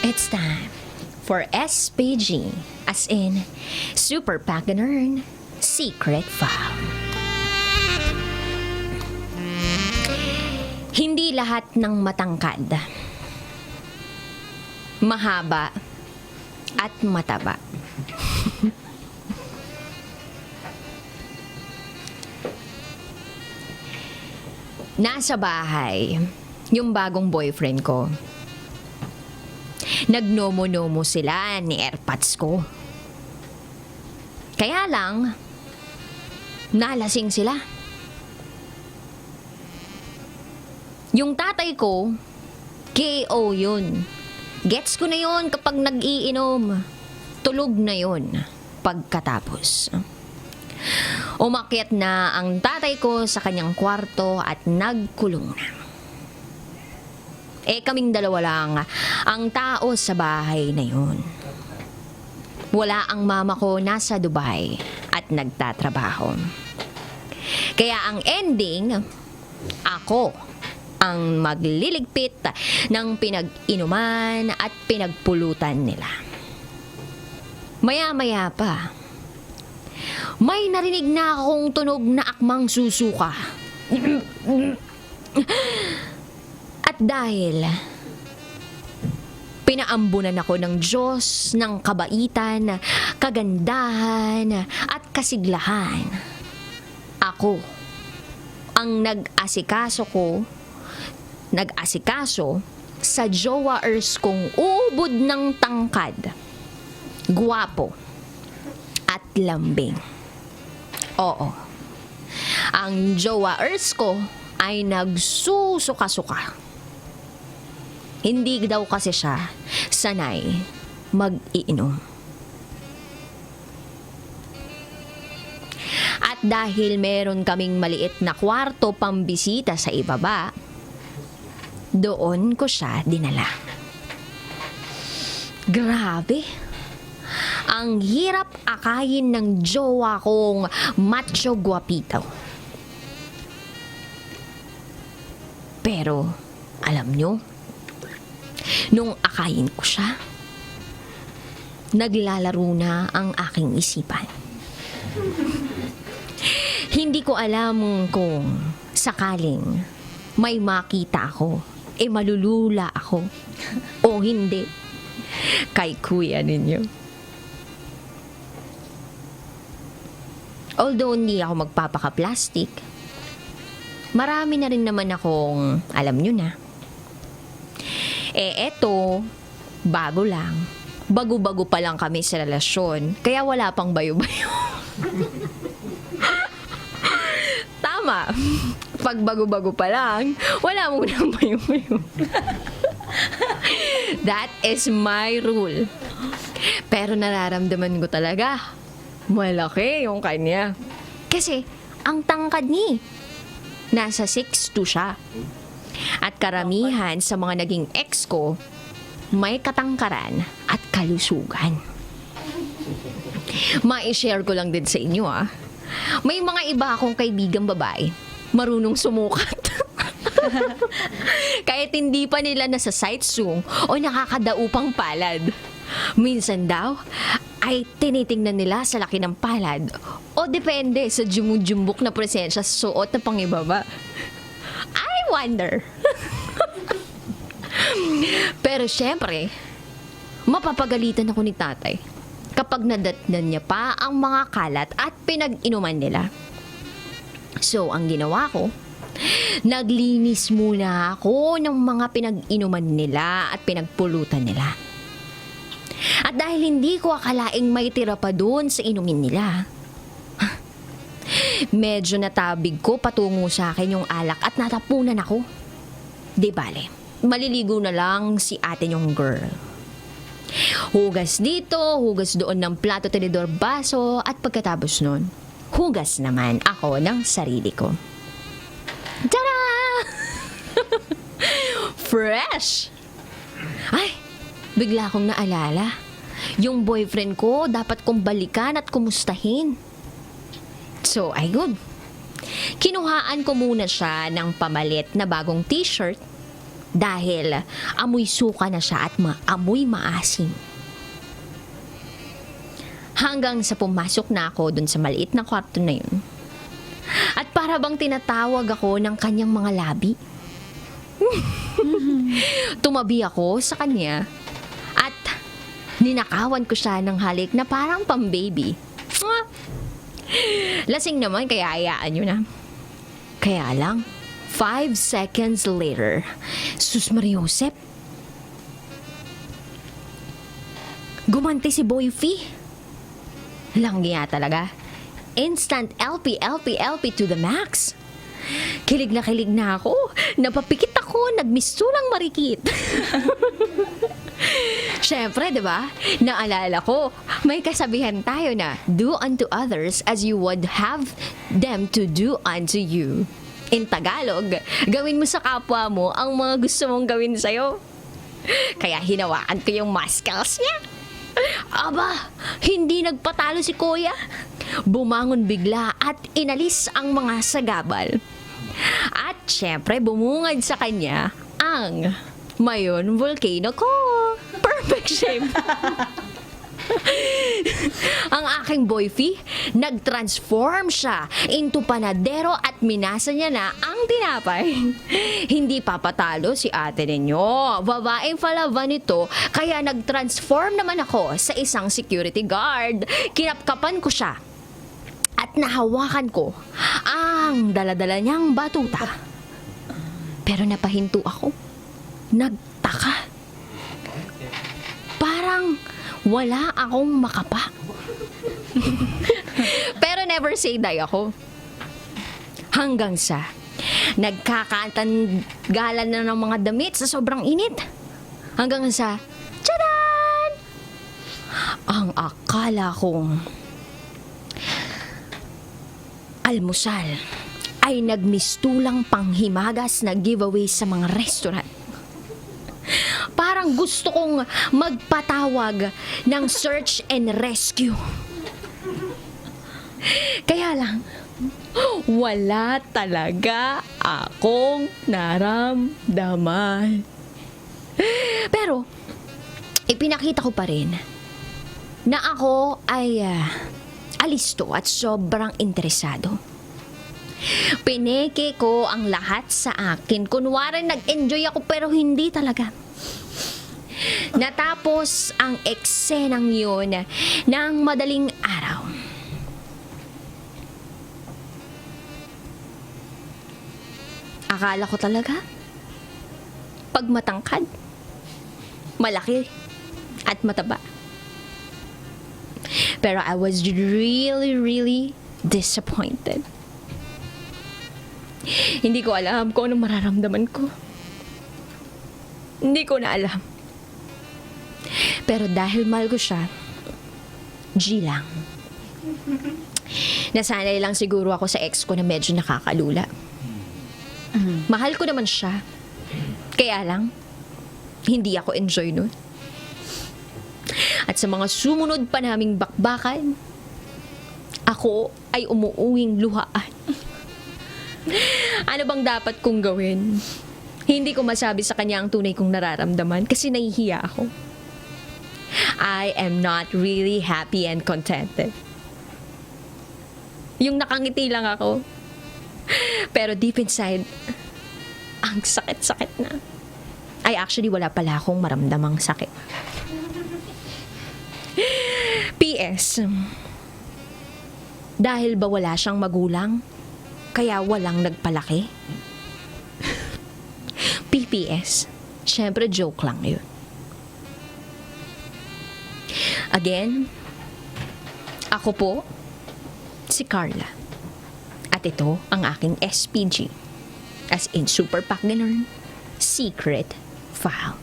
It's time for SPG, as in Super Pagganern Secret File. Hindi lahat ng matangkad, mahaba at mataba. Nasa bahay yung bagong boyfriend ko. Nagnomo-nomo sila ni airpods ko. Kaya lang, nalasing sila. Yung tatay ko, KO yun. Gets ko na yun kapag nag-iinom. Tulog na yun pagkatapos. Umakyat na ang tatay ko sa kanyang kwarto at nagkulong na. Kaming dalawa lang ang tao sa bahay na yun. Wala ang mama ko, nasa Dubai at nagtatrabaho. Kaya ang ending, ako ang magliligpit ng pinag-inuman at pinagpulutan nila. Maya-maya pa, may narinig na akong tunog na akmang susuka. At dahil pinaambunan ako ng Diyos ng kabaitan, kagandahan at kasiglahan, ako ang nag-asikaso sa jowa-ers kong ubod ng tangkad, guwapo at lambing. Oo, ang jowa-ers ko ay nagsusuka-suka. Hindi daw kasi siya sanay mag-iinom. At dahil meron kaming maliit na kwarto pambisita sa ibaba, doon ko siya dinala. Grabe! Ang hirap akayin ng jowa kong macho guapito. Pero, alam nyo, nung akayin ko siya, naglalaro na ang aking isipan. Hindi ko alam kung sakaling may makita ako, malulula ako, o hindi, kay kuya ninyo. Although hindi ako magpapaka-plastic, marami na rin naman akong, alam nyo na. Eto, bago lang. Bago-bago pa lang kami sa relasyon, kaya wala pang bayo-bayo. Tama. Pag bago-bago pa lang, wala mo nang bayo-bayo. That is my rule. Pero nararamdaman ko talaga, malaki yung kanya. Kasi, ang tangkad niya. Nasa 6'2" siya. At karamihan sa mga naging ex ko, may katangkaran at kalusugan. Ma-share ko lang din sa inyo May mga iba akong kaibigang babae, marunong sumukat. Kahit hindi pa nila nasa sightsung o nakakadaupang palad. Minsan daw, ay tinitingnan nila sa laki ng palad o depende sa jumujumbok na presensya sa suot na pangibaba. I wonder. Pero syempre, mapapagalitan ako ni tatay kapag nadatnan niya pa ang mga kalat at pinag-inuman nila. So, ang ginawa ko, naglinis muna ako ng mga pinag-inuman nila at pinagpulutan nila. At dahil hindi ko akalaing may tira pa doon sa inumin nila, medyo natabig ko patungo sa akin yung alak at natapunan ako. Di bale, maliligo na lang si ate yung girl. Hugas dito, hugas doon ng plato, tinidor, baso, at pagkatapos nun, hugas naman ako ng sarili ko. Tada! Fresh! Ay, bigla akong naalala. Yung boyfriend ko, dapat kong balikan at kumustahin. So, ayun. Kinuhaan ko muna siya ng pamalit na bagong t-shirt dahil amoy suka na siya at amoy maasim. Hanggang sa pumasok na ako dun sa maliit na kwarto na yun. At para bang tinatawag ako ng kanyang mga labi. Tumabi ako sa kanya at ninakawan ko siya ng halik na parang pang-baby. Lasing naman kaya hayaan nyo na. Kaya lang, 5 seconds later, sus Mariosep, gumanti si Boy Fee. Langya talaga. Instant LP to the max. Kilig na ako. Napapikit ako. Nagmistulang marikit. Syempre, di ba? Naalala ko, may kasabihan tayo na, do unto others as you would have them to do unto you. In Tagalog, gawin mo sa kapwa mo ang mga gusto mong gawin sa'yo. Kaya hinawakan ko yung muscles niya. Aba, hindi nagpatalo si Kuya. Bumangon bigla at inalis ang mga sagabal. At syempre, bumungad sa kanya ang Mayon volcano ko. Perfect shape. Ang aking Boy Fee, nag-transform siya into panadero at minasa niya na ang tinapay. Hindi papatalo si ate ninyo. Babaeng falavan nito, kaya nag-transform naman ako sa isang security guard. Kinapkapan ko siya at nahawakan ko ang daladala niyang batuta. Pero napahinto ako. Nagtaka. Parang wala akong makapa. Pero never say die ako. Hanggang sa nagkakatanggalan na ng mga damit sa sobrang init. Hanggang sa tadaan! Ang akala kong almusal ay nagmistulang panghimagas na giveaway sa mga restaurant. Parang gusto kong magpatawag ng search and rescue. Kaya lang, wala talaga akong naramdaman. Pero, ipinakita ko pa rin na ako ay alisto at sobrang interesado. Pineke ko ang lahat sa akin. Kunwari nag-enjoy ako pero hindi talaga. Natapos ang eksenang yun ng madaling araw. Akala ko talaga, pag matangkad, malaki at mataba. Pero I was really disappointed. Hindi ko alam kung anong mararamdaman ko. Hindi ko na alam. Pero dahil mahal ko siya, G lang. Nasanay lang siguro ako sa ex ko na medyo nakakalula. Mahal ko naman siya. Kaya lang, hindi ako enjoy nun. At sa mga sumunod pa naming bakbakan, ako ay umuuwing luhaan. Ano bang dapat kong gawin? Hindi ko masabi sa kanya ang tunay kong nararamdaman kasi nahihiya ako. I am not really happy and contented. Yung nakangiti lang ako. Pero deep inside, ang sakit-sakit na. Ay, actually, wala pala akong maramdamang sakit. P.S. Dahil ba wala siyang magulang, kaya walang nagpalaki? P.P.S. Siyempre, joke lang yun. Again, ako po, si Carla. At ito ang aking SPG. As in Super Pack Ganun, Secret File.